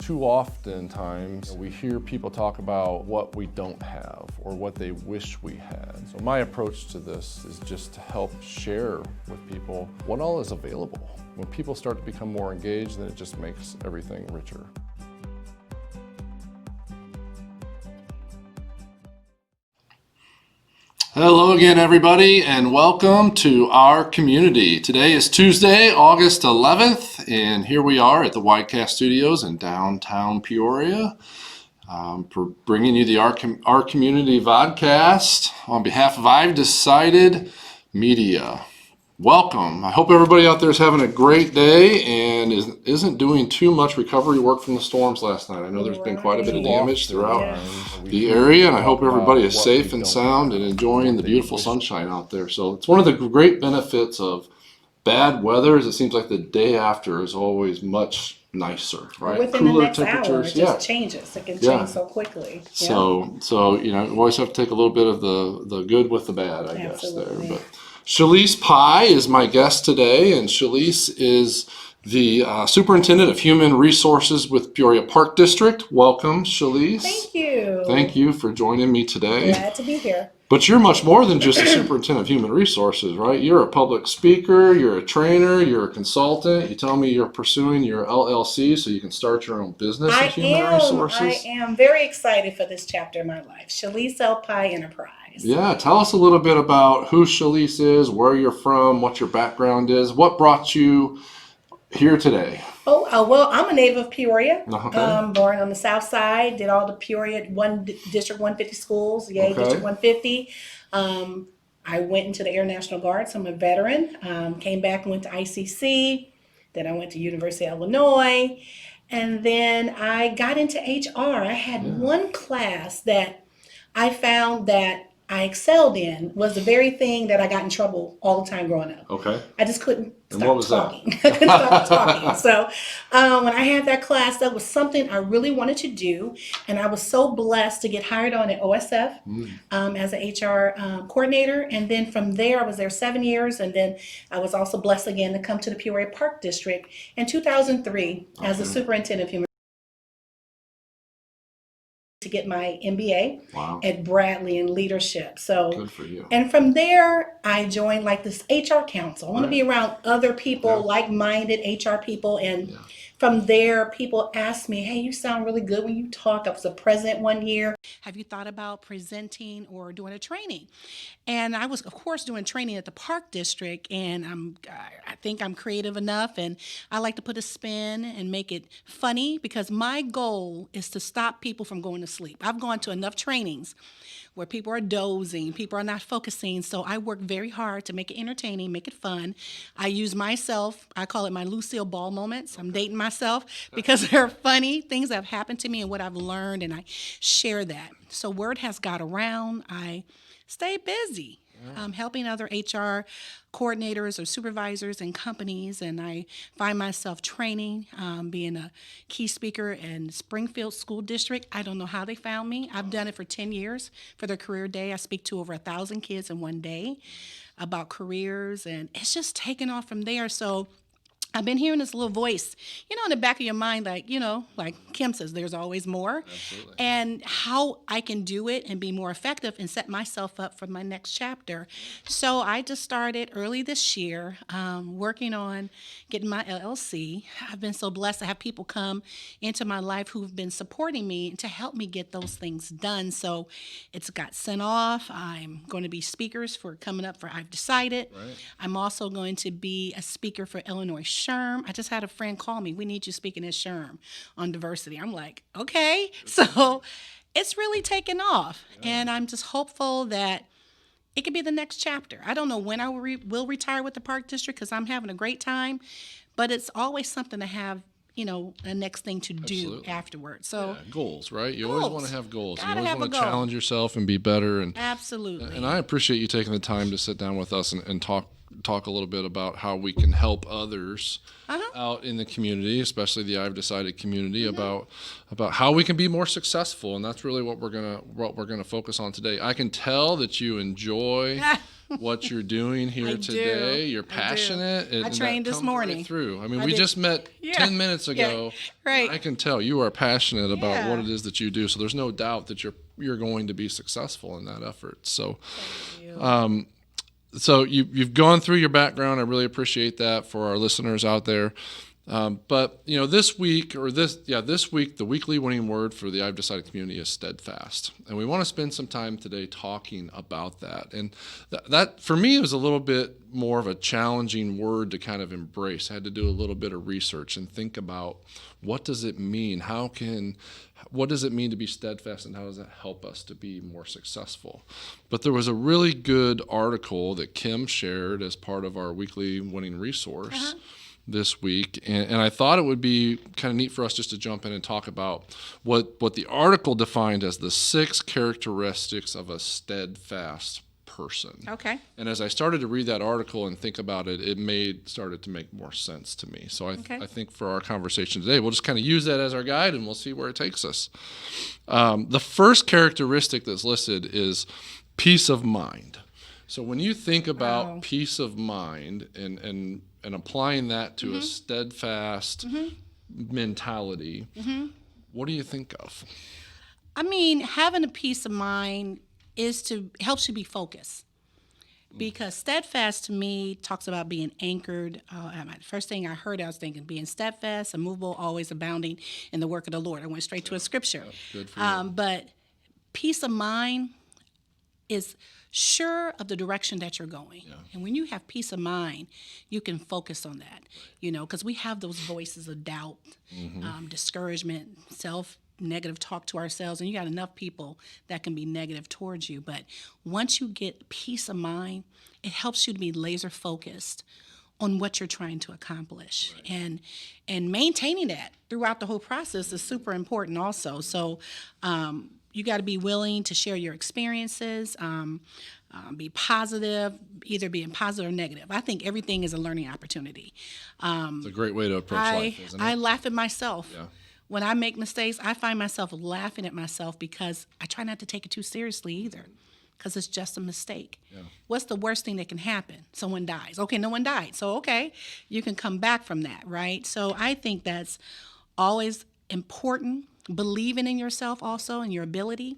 Too often times we hear people talk about what we don't have or what they wish we had. So my approach to this is just to help share with people what all is available. When people start to become more engaged, then it just makes everything richer. Hello again, everybody, and welcome to our community. Today is Tuesday, August 11th, and here we are at the Widecast Studios in downtown Peoria, for bringing you the Our Community Vodcast on behalf of I've Decided Media. Welcome. I hope everybody out there is having a great day and isn't doing too much recovery work from the storms last night. I know there's been quite a bit of damage throughout the area, and I hope everybody is safe and sound and enjoying the beautiful sunshine out there. So it's one of the great benefits of bad weather is it seems like the day after is always much nicer, right? Within Cooler the next temperatures. hour, it just changes. It can change so quickly. So you know, you always have to take a little bit of the good with the bad, I guess there. But Shalesse Pie is my guest today, and Shalesse is the Superintendent of Human Resources with Peoria Park District. Welcome, Shalesse. Thank you. Thank you for joining me today. Glad to be here. But you're much more than just a Superintendent of Human Resources, right? You're a public speaker, you're a trainer, you're a consultant. You tell me you're pursuing your LLC so you can start your own business in human resources. I am very excited for this chapter in my life, Shalesse Pie Enterprise. Yeah, tell us a little bit about who Shalesse is, where you're from, what your background is, what brought you here today. Well, I'm a native of Peoria. Okay. Born on the south side, did all the Peoria District 150 schools, District 150. I went into the Air National Guard, so I'm a veteran. Came back and went to ICC. Then I went to University of Illinois. And then I got into HR. I had one class that I found that I excelled in was the very thing that I got in trouble all the time growing up. Okay. I just couldn't And what was talking. I couldn't stop talking. So when I had that class, that was something I really wanted to do. And I was so blessed to get hired on at OSF as an HR coordinator. And then from there, I was there 7 years. And then I was also blessed again to come to the Peoria Park District in 2003 as a superintendent of human to get my MBA at Bradley in leadership. So good for you. And from there, I joined like this HR council. I want to be around other people, like-minded HR people. And from there, people asked me, hey, you sound really good when you talk. I was a president one year. Have you thought about presenting or doing a training? And I was, of course, doing training at the Park District, and I think I'm creative enough, and I like to put a spin and make it funny because my goal is to stop people from going to sleep. I've gone to enough trainings where people are dozing, people are not focusing, so I work very hard to make it entertaining, make it fun. I use myself, I call it my Lucille Ball moments. I'm dating myself because they're funny things that have happened to me and what I've learned, and I share that. So word has got around. I stay busy. Helping other HR coordinators or supervisors in companies, and I find myself training, being a key speaker in Springfield School District. I don't know how they found me. I've done it for 10 years for their career day. I speak to over 1,000 kids in one day about careers, and it's just taken off from there. So I've been hearing this little voice, in the back of your mind, like Kim says, there's always more. Absolutely. And how I can do it and be more effective and set myself up for my next chapter. So I just started early this year working on getting my LLC. I've been so blessed to have people come into my life who've been supporting me to help me get those things done. So it's got sent off. I'm going to be speakers for coming up for I've Decided. Right. I'm also going to be a speaker for Illinois SHRM. I just had a friend call me. We need you speaking at SHRM on diversity. I'm like, okay. So it's really taken off. And I'm just hopeful that it could be the next chapter. I don't know when I will retire with the Park District because I'm having a great time. But it's always something to have, a next thing to do afterwards. So goals, right? You always want to have goals. Gotta you always want to challenge yourself and be better. And absolutely. And I appreciate you taking the time to sit down with us and talk talk a little bit about how we can help others out in the community, especially the I've Decided community, about how we can be more successful, and that's really what we're gonna focus on today. I can tell that you enjoy what you're doing here today. You're passionate. I trained this morning. Right through. I mean, we just met 10 minutes ago. Yeah. Right. I can tell you are passionate about what it is that you do. So there's no doubt that you're going to be successful in that effort. So, so you've gone through your background. I really appreciate that for our listeners out there. But this week, the weekly winning word for the I've Decided community is steadfast, and we want to spend some time today talking about that. And that for me was a little bit more of a challenging word to kind of embrace. I had to do a little bit of research and think about what does it mean? What does it mean to be steadfast, and how does that help us to be more successful? But there was a really good article that Kim shared as part of our weekly winning resource this week, and I thought it would be kind of neat for us just to jump in and talk about what the article defined as the 6 characteristics of a steadfast person. Okay. And as I started to read that article and think about it, it started to make more sense to me. So I think for our conversation today, we'll just kind of use that as our guide, and we'll see where it takes us. The first characteristic that's listed is peace of mind. So when you think about peace of mind and applying that to a steadfast mentality, what do you think of? I mean, having a peace of mind helps you be focused. Because steadfast to me talks about being anchored. First thing I heard, I was thinking being steadfast, immovable, always abounding in the work of the Lord. I went straight to a scripture. Good for you. But peace of mind is sure of the direction that you're going. Yeah. And when you have peace of mind, you can focus on that, because we have those voices of doubt, discouragement, negative talk to ourselves, and you got enough people that can be negative towards you. But once you get peace of mind, it helps you to be laser focused on what you're trying to accomplish. Right. And maintaining that throughout the whole process is super important also. So you got to be willing to share your experiences, be positive, either being positive or negative. I think everything is a learning opportunity. It's a great way to approach life, isn't it? I laugh at myself. Yeah. When I make mistakes, I find myself laughing at myself because I try not to take it too seriously either, because it's just a mistake. Yeah. What's the worst thing that can happen? Someone dies. Okay, no one died. So, you can come back from that, right? So I think that's always important, believing in yourself also and your ability.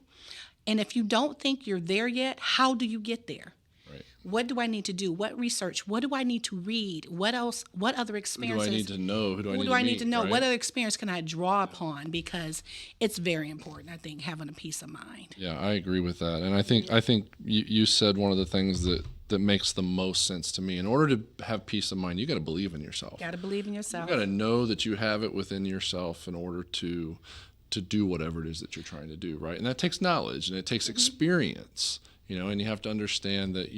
And if you don't think you're there yet, how do you get there? Right. What do I need to do? What research? What do I need to read? What else? What other experiences? Who do I need to know? Who do I need to meet, right? What other experience can I draw upon? Because it's very important, I think, having a peace of mind. Yeah, I agree with that. And I think you said one of the things that makes the most sense to me. In order to have peace of mind, you got to believe in yourself. Got to believe in yourself. You got to know that you have it within yourself in order to do whatever it is that you're trying to do, right? And that takes knowledge and it takes experience. And you have to understand that,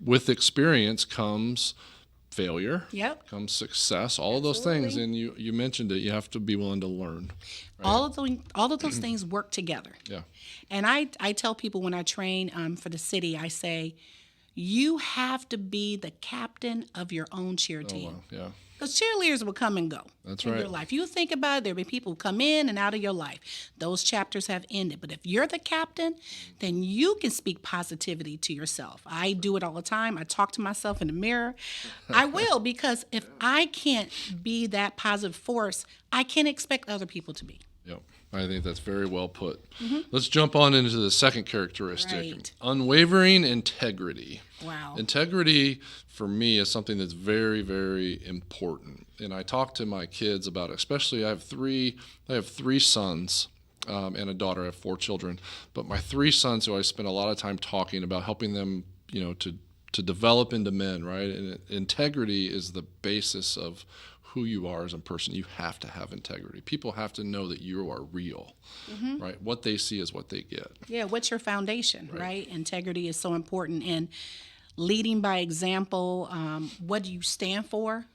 with experience comes failure, comes success, all of those things. And you mentioned it, you have to be willing to learn. Right? All of those things work together. Yeah. And I tell people when I train for the city, I say, you have to be the captain of your own cheer team. Wow. Yeah. Because cheerleaders will come and go in your life. You think about it, there'll be people who come in and out of your life. Those chapters have ended. But if you're the captain, then you can speak positivity to yourself. I do it all the time. I talk to myself in the mirror. I will, because if I can't be that positive force, I can't expect other people to be. Yep. I think that's very well put. Let's jump on into the second characteristic, unwavering integrity. Wow. Integrity for me is something that's very, very important. And I talk to my kids about it, especially I have three sons and a daughter. I have 4 children. But my 3 sons, who I spend a lot of time talking about, helping them, to develop into men, right? And integrity is the basis of who you are as a person. You have to have integrity. People have to know that you are real, right? What they see is what they get. Yeah, what's your foundation, right? Integrity is so important. And leading by example, what do you stand for?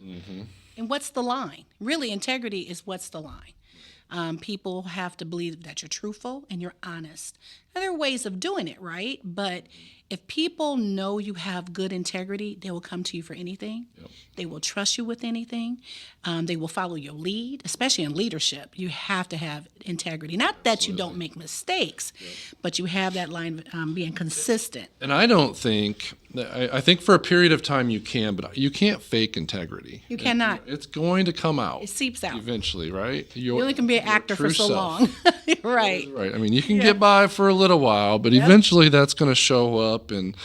And what's the line? Really, integrity is what's the line. People have to believe that you're truthful and you're honest. And there are ways of doing it, right? But If people know you have good integrity, they will come to you for anything. Yep. They will trust you with anything. They will follow your lead, especially in leadership. You have to have integrity. Not that you don't make mistakes, but you have that line of being consistent. And I think for a period of time you can, but you can't fake integrity. You cannot. It's going to come out. It seeps out. Eventually, right? You only can be an actor for so long. Right. Right. I mean, you can get by for a little while, but eventually that's going to show up, and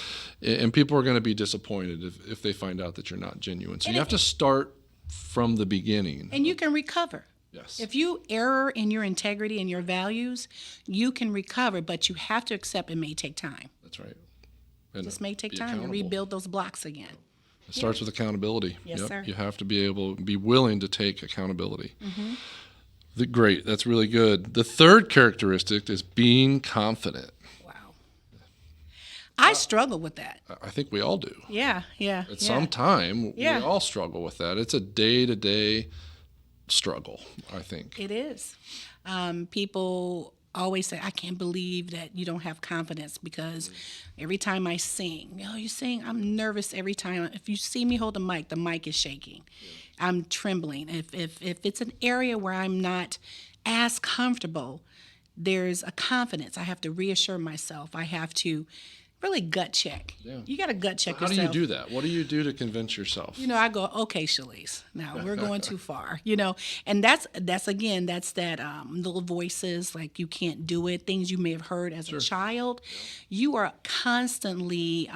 people are going to be disappointed if they find out that you're not genuine. So you have to start from the beginning. And you can recover. Yes. If you err in your integrity and your values, you can recover, but you have to accept it may take time. That's right. And This may take be time to accountable. rebuild those blocks again. It starts with accountability. Yes, sir. You have to be willing to take accountability. Great. That's really good. The third characteristic is being confident. Wow. I struggle with that. I think we all do. Yeah. At some time, we all struggle with that. It's a day-to-day struggle, I think. It is. People always say, I can't believe that you don't have confidence, because every time I sing, you sing, I'm nervous every time. If you see me hold the mic is shaking. I'm trembling. If it's an area where I'm not as comfortable, there's a confidence. I have to reassure myself. I have to really gut check. Yeah. You got to gut check How yourself. do you do that? What do you do to convince yourself? I go, okay, Shalesse, now we're going too far, and that's that little voices, like you can't do it, things you may have heard as a child. You are constantly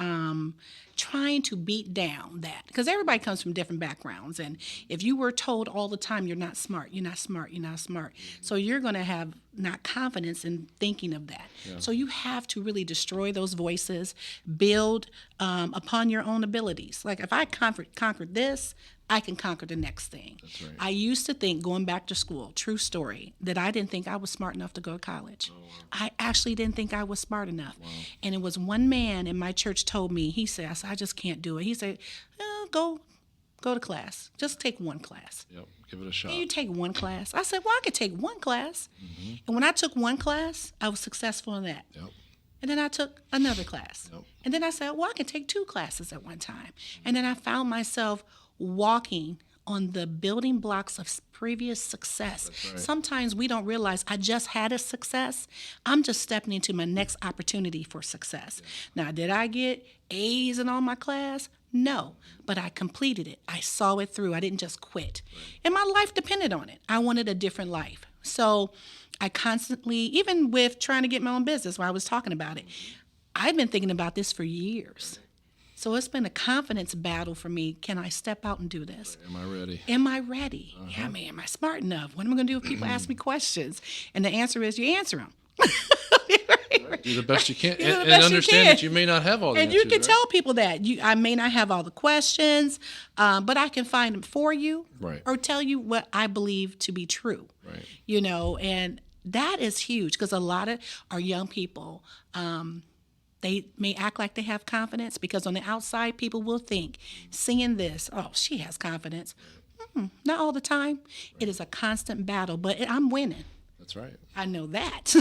trying to beat down that, because everybody comes from different backgrounds, and if you were told all the time you're not smart, so you're going to have not confidence in thinking of that. So you have to really destroy those voices, build upon your own abilities. Like if I conquered this, I can conquer the next thing. That's right. I used to think, going back to school, true story, that I didn't think I was smart enough to go to college. Oh, wow. I actually didn't think I was smart enough. Wow. And it was one man in my church told me, he said, I just can't do it. He said, go to class. Just take one class. Yep, give it a shot. Can you take one class? I said, I could take one class. Mm-hmm. And when I took one class, I was successful in that. Yep. And then I took another class. Yep. And then I said, I can take two classes at one time. And then I found myself walking on the building blocks of previous success. Right. Sometimes we don't realize I just had a success. I'm just stepping into my next opportunity for success. Yeah. Now, did I get A's in all my class? No, but I completed it. I saw it through. I didn't just quit. Right. And my life depended on it. I wanted a different life. So I constantly, even with trying to get my own business, when I was talking about it, I've been thinking about this for years. So it's been a confidence battle for me. Can I step out and do this? Am I ready? Am I ready? Uh-huh. Yeah, man, am I smart enough? What am I going to do if people ask me questions? And the answer is you answer them. Do the best you can, and understand that you may not have all the answers. And you can tell people that. I may not have all the questions, but I can find them for you, right, or tell you what I believe to be true. Right. And that is huge, because a lot of our young people, they may act like they have confidence, because on the outside, people will think, seeing this, oh, she has confidence. Not all the time. Right. It is a constant battle, but I'm winning. That's right. I know that,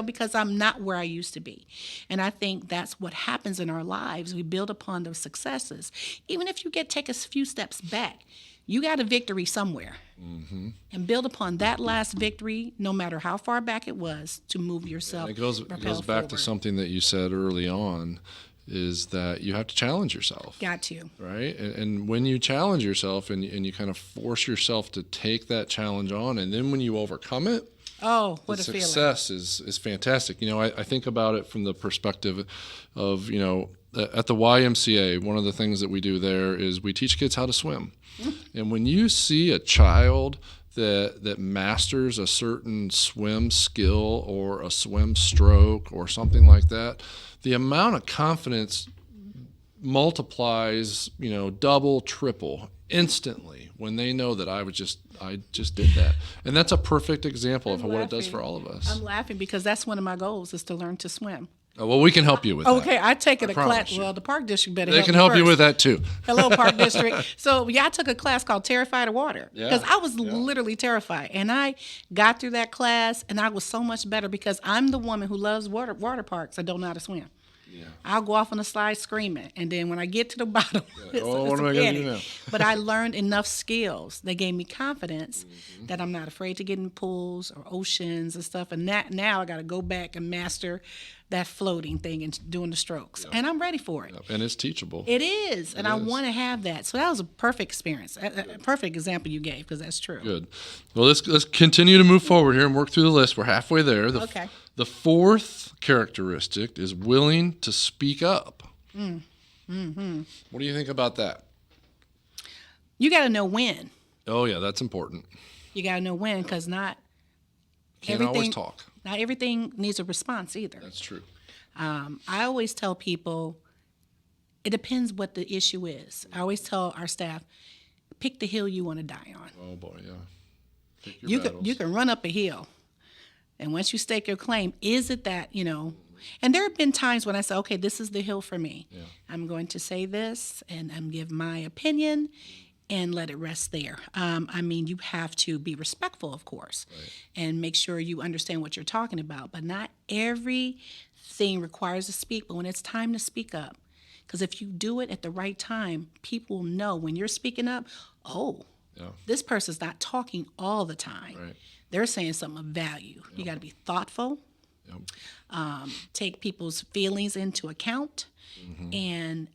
because I'm not where I used to be. And I think that's what happens in our lives. We build upon those successes. Even if you take a few steps back, you got a victory somewhere. Mm-hmm. And build upon that last victory, no matter how far back it was, to move yourself. And it goes back to something that you said early on, is that you have to challenge yourself. Got to. Right? And when you challenge yourself and you kind of force yourself to take that challenge on, and then when you overcome it, oh, what a feeling. Success is fantastic. I think about it from the perspective of, at the YMCA, one of the things that we do there is we teach kids how to swim. And when you see a child that masters a certain swim skill or a swim stroke or something like that, the amount of confidence multiplies, double, triple instantly when they know that I just did that. And that's a perfect example of what it does for all of us. I'm laughing because that's one of my goals, is to learn to swim. Oh, well, we can help you with that. Okay, I take it a class. Well, the Park District better help They can help first. you with that too. Hello, Park District. So, I took a class called Terrified of Water, because I was literally terrified. And I got through that class, and I was so much better, because I'm the woman who loves water parks. I don't know how to swim. I'll go off on the slide screaming, and then when I get to the bottom, what am I going to do now? But I learned enough skills that gave me confidence that I'm not afraid to get in pools or oceans and stuff. And that now I got to go back and master that floating thing and doing the strokes, and I'm ready for it. And it's teachable. It is, and I want to have that. So that was a perfect experience, a perfect example you gave, because that's true. Good. Well, let's continue to move forward here and work through the list. We're halfway there. Okay. The fourth characteristic is willing to speak up. What do you think about that? You got to know when. Oh, yeah, that's important. You got to know when, because Can't always talk. Not everything needs a response either. That's true. I always tell people, it depends what the issue is. I always tell our staff, pick the hill you want to die on. Oh, boy, yeah. Pick your battles. You can run up a hill, and once you stake your claim, is it that, and there have been times when I say, okay, this is the hill for me. Yeah. I'm going to say this, and I'm give my opinion, and let it rest there. You have to be respectful, of course, and make sure you understand what you're talking about. But not everything requires to speak, but when it's time to speak up, because if you do it at the right time, people will know when you're speaking up, this person's not talking all the time. Right. They're saying something of value. You got to be thoughtful, take people's feelings into account, and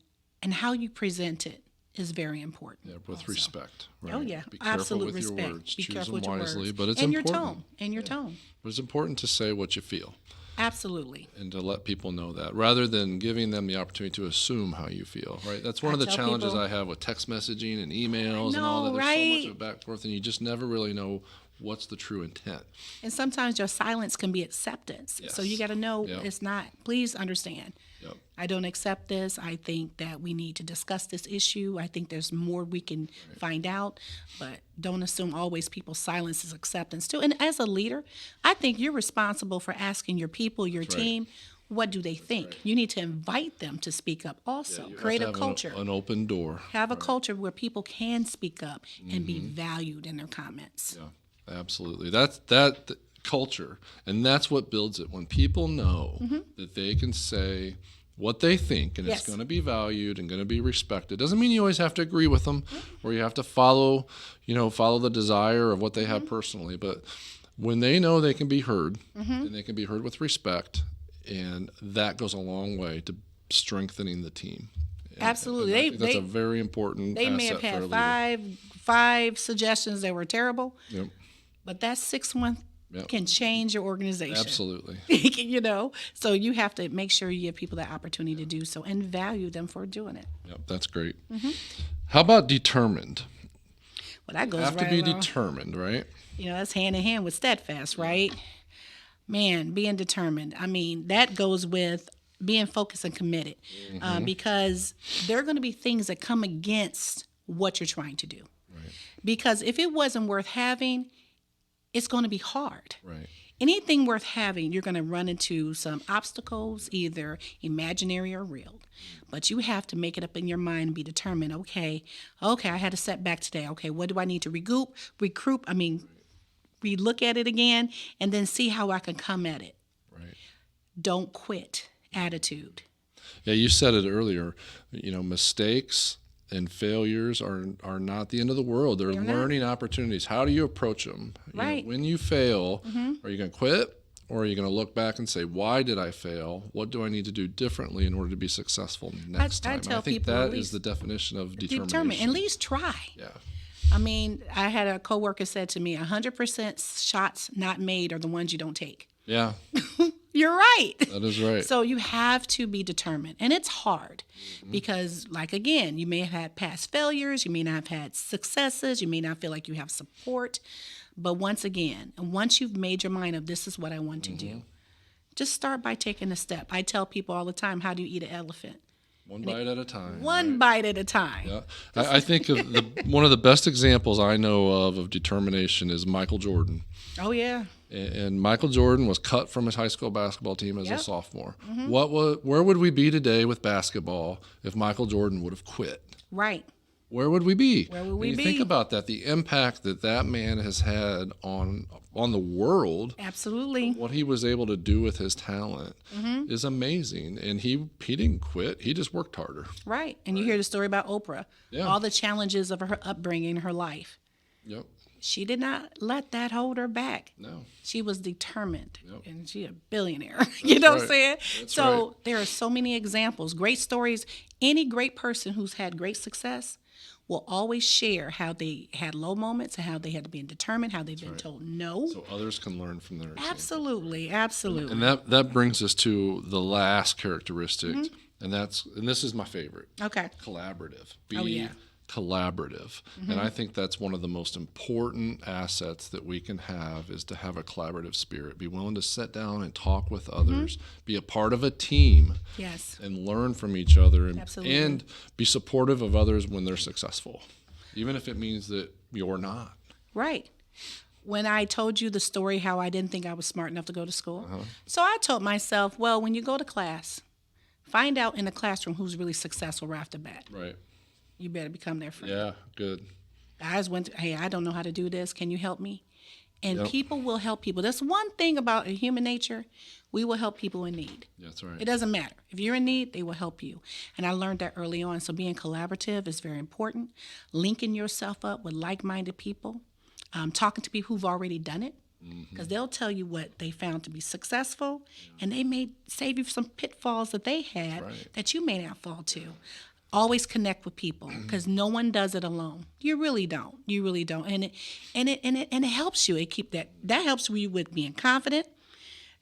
how you present it is very important. Yeah, with also respect. Right? Oh, yeah. Be careful Absolute with respect. your words. Be Choose careful them with your wisely, words. but it's and important. Your tone. But it's important to say what you feel. Absolutely. And to let people know that, rather than giving them the opportunity to assume how you feel, right? That's one of the challenges I have with text messaging and emails and all that. There's so much of back and forth, and you just never really know what's the true intent. And sometimes your silence can be acceptance. Yes. So you got to know it's not. Please understand. Yep. I don't accept this. I think that we need to discuss this issue. I think there's more we can find out, but don't assume always people's silence is acceptance too. And as a leader, I think you're responsible for asking your people, your team, what do they think? You need to invite them to speak up also. Create a culture. An open door. Have a culture where people can speak up and be valued in their comments. Yeah, absolutely. That culture, and that's what builds it. When people know that they can say what they think, and it's going to be valued and going to be respected. Doesn't mean you always have to agree with them, or you have to follow the desire of what they have personally. But when they know they can be heard, and they can be heard with respect, and that goes a long way to strengthening the team. Absolutely. And I think that's a very important They may have had five suggestions that were terrible, but that sixth one can change your organization. Absolutely. So you have to make sure you give people that opportunity to do so and value them for doing it. Yep, that's great. How about determined? Well, that goes have to be determined, right? That's hand in hand with steadfast, right? Man, being determined. That goes with being focused and committed, because there are going to be things that come against what you're trying to do. Right. Because if it wasn't worth having, it's going to be hard. Right. Anything worth having, you're going to run into some obstacles, either imaginary or real. But you have to make it up in your mind and be determined, okay, I had a setback today. Okay, what do I need to relook at it again, and then see how I can come at it. Right. Don't quit attitude. Yeah, you said it earlier. Mistakes and failures are not the end of the world. They're learning opportunities. How do you approach them? Right. When you fail, are you going to quit, or are you going to look back and say, why did I fail? What do I need to do differently in order to be successful next time? I think that is the definition of determination. At least try. Yeah. I had a coworker said to me, 100% shots not made are the ones you don't take. Yeah. You're right. That is right. So you have to be determined. And it's hard because, again, you may have had past failures. You may not have had successes. You may not feel like you have support. But once you've made your mind up, this is what I want to do, just start by taking a step. I tell people all the time, how do you eat an elephant? One bite at a time. Bite at a time. Yeah, I think one of the best examples I know of determination is Michael Jordan. Oh yeah. And Michael Jordan was cut from his high school basketball team as a sophomore. Where would we be today with basketball if Michael Jordan would have quit? Right. where would we be? Where would we you be? Think about that, the impact that man has had on the world. Absolutely. What he was able to do with his talent is amazing. And he didn't quit. He just worked harder. Right. And you hear the story about Oprah, all the challenges of her upbringing, her life. Yep. She did not let that hold her back. No. She was determined, Yep. and she's a billionaire. You know what I'm saying? That's So right. there are so many examples, great stories. Any great person who's had great success will always share how they had low moments and how they had to be determined, how they've been told no. So others can learn from their example. Absolutely, absolutely. And that brings us to the last characteristic, and this is my favorite. Okay. Collaborative. Oh, yeah. Collaborative. And I think that's one of the most important assets that we can have, is to have a collaborative spirit. Be willing to sit down and talk with others, be a part of a team, Yes. and learn from each other, Absolutely. and be supportive of others when they're successful, even if it means that you're not. Right. When I told you the story how I didn't think I was smart enough to go to school, so I told myself, well, when you go to class, find out in the classroom who's really successful right off the bat. Right. You better become their friend. Yeah, good. I just went, hey, I don't know how to do this. Can you help me? And Yep. people will help people. That's one thing about human nature. We will help people in need. That's right. It doesn't matter. If you're in need, they will help you. And I learned that early on. So being collaborative is very important. Linking yourself up with like-minded people. Talking to people who've already done it. Because they'll tell you what they found to be successful. And they may save you some pitfalls that they had that you may not fall to. Always connect with people, because no one does it alone. You really don't. You really don't. And it helps you. That helps you with being confident,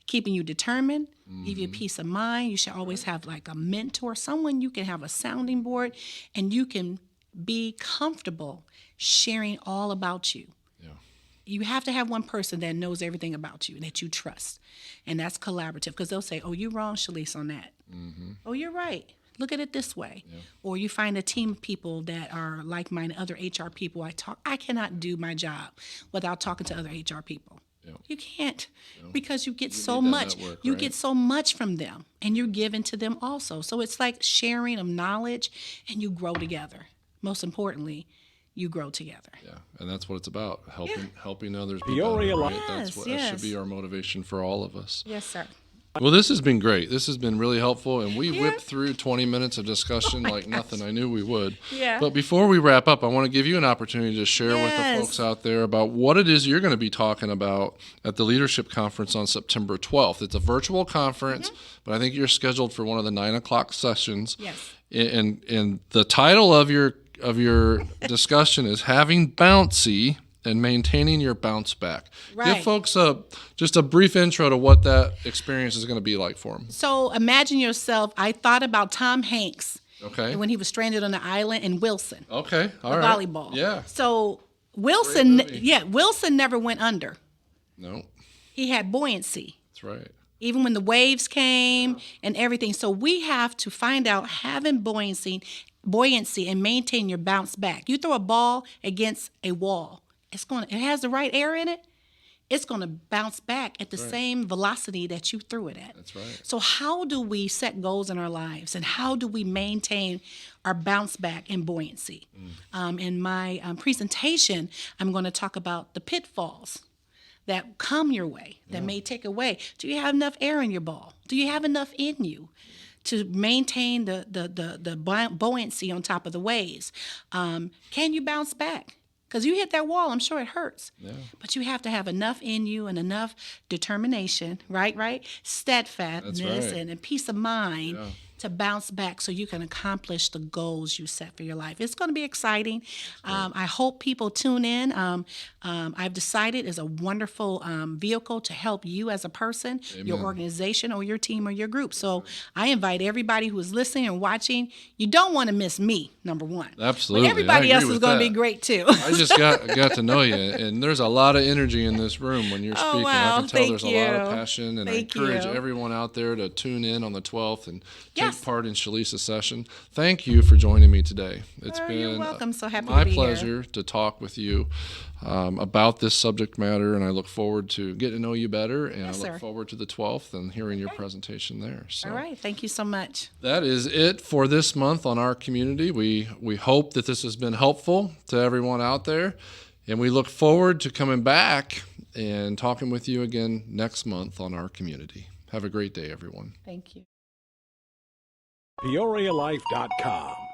keeping you determined, give you peace of mind. You should always have like a mentor, someone you can have a sounding board, and you can be comfortable sharing all about you. Yeah. You have to have one person that knows everything about you, that you trust. And that's collaborative, because they'll say, oh, you're wrong, Shalesse, on that. Oh, you're right. Look at it this way. Yeah. Or you find a team of people that are like-minded, other HR people. I cannot do my job without talking to other HR people. Yeah. You can't, because you get so much. Network, you right? get so much from them, and you're giving to them also. So it's like sharing of knowledge, and you grow together. Most importantly, you grow together. Yeah, and that's what it's about, helping others be Peoria better, right? Yes, That should be our motivation for all of us. Yes, sir. Well, this has been great. This has been really helpful, and we whipped through 20 minutes of discussion like nothing. I knew we would. Yeah. But before we wrap up, I want to give you an opportunity to share with the Yes. folks out there about what it is you're going to be talking about at the Leadership Conference on September 12th. It's a virtual conference, but I think you're scheduled for one of the 9 o'clock sessions. Yes. And the title of your discussion is Having Bouncy and Maintaining Your Bounce Back. Right. Give folks just a brief intro to what that experience is going to be like for them. So imagine yourself, I thought about Tom Hanks Okay. when he was stranded on the island, and Wilson, Okay. All the right. volleyball. Yeah. So Great movie. Wilson never went under. No, He had buoyancy, that's right. even when the waves came and everything. So we have to find out having buoyancy and maintain your bounce back. You throw a ball against a wall, it has the right air in it. It's going to bounce back at the same velocity that you threw it at. That's right. So how do we set goals in our lives, and how do we maintain our bounce back and buoyancy? In my presentation, I'm going to talk about the pitfalls that come your way, that may take away. Do you have enough air in your ball? Do you have enough in you to maintain the buoyancy on top of the waves? Can you bounce back? Because you hit that wall, I'm sure it hurts. Yeah. But you have to have enough in you and enough determination, right? Steadfastness and peace of mind to bounce back so you can accomplish the goals you set for your life. It's going to be exciting. I hope people tune in. I've decided it's a wonderful vehicle to help you as a person, your organization, or your team, or your group. So I invite everybody who is listening and watching. You don't want to miss me, number one. Absolutely. But everybody I else agree is with going to that. be great too. I just got to know you, and there's a lot of energy in this room when you're speaking. wow. I can tell Thank there's a lot of you. passion, and Thank I encourage you. everyone out there to tune in on the 12th and take Yes. part in Shalese's session. Thank you for joining me today. It's been You're welcome. So happy my to be pleasure to talk with you about this subject matter, and I look forward to getting to know you better, and Yes, I look sir. forward to the 12th and hearing your presentation there. So All right. Thank you so much. that is it for this month on our community. We hope that this has been helpful to everyone out there, and we look forward to coming back and talking with you again next month on our community. Have a great day, everyone. Thank you. PeoriaLife.com